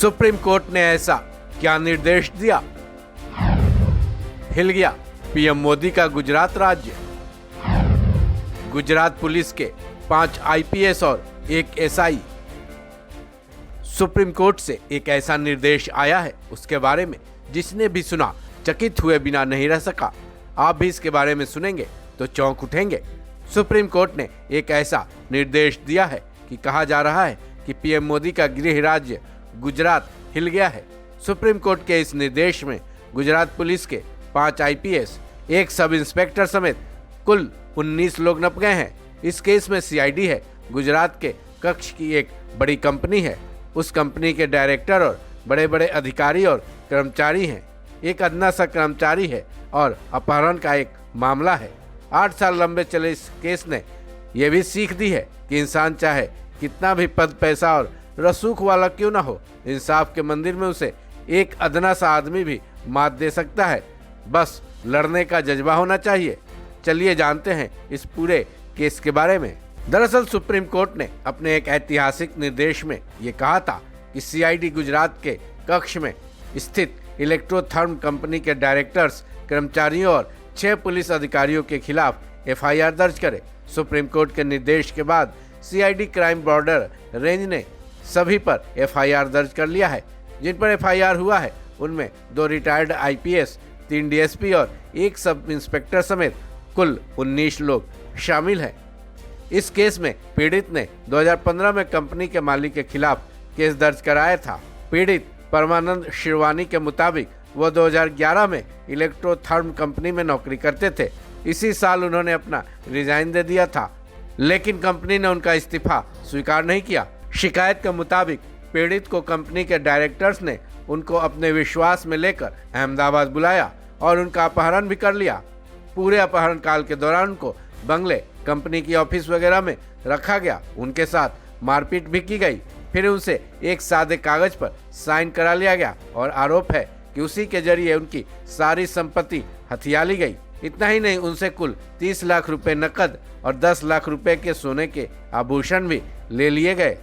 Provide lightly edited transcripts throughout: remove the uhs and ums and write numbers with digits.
Supreme court ने ऐसा क्या निर्देश दिया? हिल गया पीएम मोदी का गुजरात राज्य। गुजरात पुलिस के 5 आईपीएस और 1 एसआई। सुप्रीम कोर्ट से एक ऐसा निर्देश आया है, उसके बारे में जिसने भी सुना चकित हुए बिना नहीं रह सका। आप भी इसके बारे में सुनेंगे तो चौंक उठेंगे। सुप्रीम कोर्ट ने एक ऐसा निर्देश दिया है कि कहा जा रहा है कि पीएम मोदी का गृह राज्य गुजरात हिल गया है। सुप्रीम कोर्ट के इस निर्देश में गुजरात पुलिस के 5 आईपीएस, 1 सब इंस्पेक्टर समेत कुल 19 लोग नप गए हैं। इस केस में सीआईडी है। गुजरात के कक्ष की एक बड़ी कंपनी है। उस कंपनी के डायरेक्टर और बड़े बड़े अधिकारी और कर्मचारी हैं। एक अदना सा कर्मचारी है और अपहरण का एक मामला है। 8 साल लंबे चले इस केस ने यह भी सीख दी है कि इंसान चाहे कितना भी पद, पैसा और रसूख वाला क्यों ना हो, इंसाफ के मंदिर में उसे एक अदना सा आदमी भी मात दे सकता है। बस लड़ने का जज्बा होना चाहिए। चलिए जानते हैं इस पूरे केस के बारे में। दरअसल सुप्रीम कोर्ट ने अपने एक ऐतिहासिक निर्देश में ये कहा था कि सीआईडी गुजरात के कक्ष में स्थित इलेक्ट्रोथर्म कंपनी के डायरेक्टर्स, कर्मचारियों और 6 पुलिस अधिकारियों के खिलाफ एफआईआर दर्ज करे। सुप्रीम कोर्ट के निर्देश के बाद सीआईडी क्राइम बॉर्डर रेंज ने सभी पर एफआईआर दर्ज कर लिया है। जिन पर एफआईआर हुआ है उनमें 2 रिटायर्ड आईपीएस, 3 डीएसपी और 1 सब इंस्पेक्टर समेत कुल 19 लोग शामिल हैं। इस केस में पीड़ित ने 2015 में कंपनी के मालिक के खिलाफ केस दर्ज कराया था। पीड़ित परमानंद शिरवानी के मुताबिक वो 2011 में इलेक्ट्रोथर्म कंपनी में नौकरी करते थे। इसी साल उन्होंने अपना रिजाइन दे दिया था, लेकिन कंपनी ने उनका इस्तीफा स्वीकार नहीं किया। शिकायत के मुताबिक पीड़ित को कंपनी के डायरेक्टर्स ने उनको अपने विश्वास में लेकर अहमदाबाद बुलाया और उनका अपहरण भी कर लिया। पूरे अपहरण काल के दौरान उनको बंगले, कंपनी की ऑफिस वगैरह में रखा गया। उनके साथ मारपीट भी की गई। फिर उनसे एक सादे कागज पर साइन करा लिया गया और आरोप है कि उसी के जरिए उनकी सारी संपत्ति हथिया ली गई। इतना ही नहीं, उनसे कुल 30 लाख रुपए नकद और 10 लाख रुपए के सोने के आभूषण भी ले लिए गए।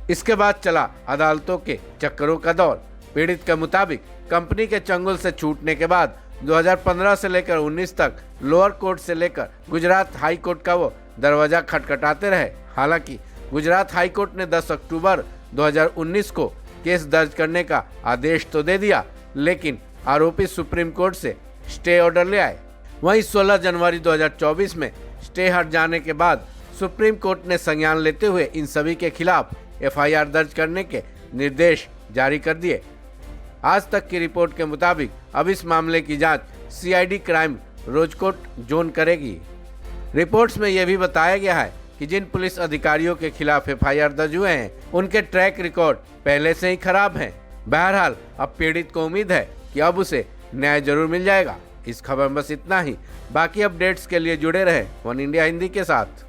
इसके बाद चला अदालतों के चक्करों का दौर। पीड़ित के मुताबिक कंपनी के चंगुल से छूटने के बाद 2015 से लेकर 19 तक लोअर कोर्ट से लेकर गुजरात हाई कोर्ट का वो दरवाजा खटखटाते रहे। हालांकि गुजरात हाई कोर्ट ने 10 अक्टूबर 2019 को केस दर्ज करने का आदेश तो दे दिया, लेकिन आरोपी सुप्रीम कोर्ट से स्टे ऑर्डर ले आए। वहीं 16 जनवरी 2024 में स्टे हट जाने के बाद सुप्रीम कोर्ट ने संज्ञान लेते हुए इन सभी के खिलाफ एफआईआर दर्ज करने के निर्देश जारी कर दिए। आज तक की रिपोर्ट के मुताबिक अब इस मामले की जांच सीआईडी क्राइम रोजकोट जोन करेगी। रिपोर्ट्स में यह भी बताया गया है कि जिन पुलिस अधिकारियों के खिलाफ एफआईआर दर्ज हुए हैं उनके ट्रैक रिकॉर्ड पहले से ही खराब हैं। बहरहाल अब पीड़ित को उम्मीद है कि अब उसे न्याय जरूर मिल जाएगा। इस खबर में बस इतना ही। बाकी अपडेट्स के लिए जुड़े रहे वन इंडिया हिंदी के साथ।